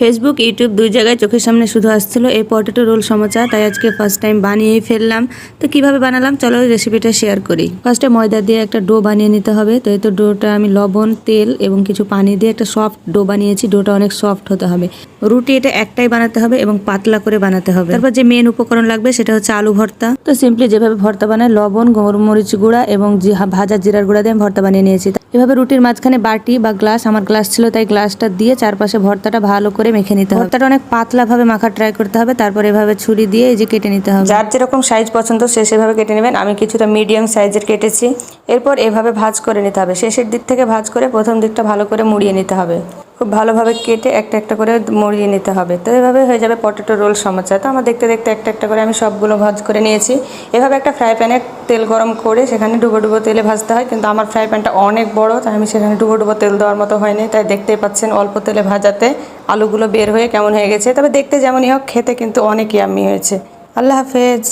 Facebook YouTube দুই জায়গায় চোখের সামনে শুধু আসছিল এই পটেটো রোল সমোসা, তাই আজকে ফার্স্ট টাইম বানিয়েই ফেললাম। তো কিভাবে বানালাম চলো রেসিপিটা শেয়ার করি। ফার্স্টে ময়দা দিয়ে একটা ডো বানিয়ে নিতে হবে। তো এই তো ডোটা আমি লবণ, তেল এবং কিছু পানি দিয়ে একটা সফট ডো বানিয়েছি। ডোটা অনেক সফট হতে হবে। রুটি এটা একটাই বানাতে হবে এবং পাতলা করে বানাতে হবে। তারপর যে মেন উপকরণ লাগবে সেটা হচ্ছে আলু ভর্তা। তো সিম্পলি যেভাবে ভর্তা বানায় লবণ, গোলমরিচ গুঁড়া এবং ভাজা জিরার গুঁড়া দিয়ে ভর্তা বানিয়ে নিয়েছি। এভাবে রুটির মাঝখানে বাটি বা গ্লাস, আমার গ্লাস ছিল তাই গ্লাসটা দিয়ে চারপাশে ভর্তাটা ভালো করে মেখে নিতে হবে। ভর্তাটা অনেক পাতলা ভাবে মাখা ট্রাই করতে হবে। তারপর এভাবে ছুরি দিয়ে এই যে কেটে নিতে হবে। যার যেরকম সাইজ পছন্দ সে সেভাবে কেটে নেবেন। আমি কিছুটা মিডিয়াম সাইজের কেটেছি। এরপর এভাবে ভাঁজ করে নিতে হবে। শেষের দিক থেকে ভাঁজ করে প্রথম দিকটা ভালো করে মুড়িয়ে নিতে হবে। খুব ভালোভাবে কেটে একটা একটা করে মুড়িয়ে নিতে হবে। তো এভাবে হয়ে যাবে পটেটো রোল সমোসা। তো আমার দেখতে দেখতে একটা একটা করে আমি সবগুলো ভাঁজ করে নিয়েছি। এভাবে একটা ফ্রাই প্যানে তেল গরম করে সেখানে ডুবো ডুবো তেলে ভাজতে হয়, কিন্তু আমার ফ্রাই প্যানটা অনেক বড় তাই আমি সেখানে ডুবো ডুবো তেল দেওয়ার মতো হয়নি। তাই দেখতেই পাচ্ছেন অল্প তেলে ভাজাতে আলুগুলো বের হয়ে কেমন হয়ে গেছে। তবে দেখতে যেমনই হোক খেতে কিন্তু অনেক ইয়াম্মি হয়েছে। আল্লাহ হাফেজ।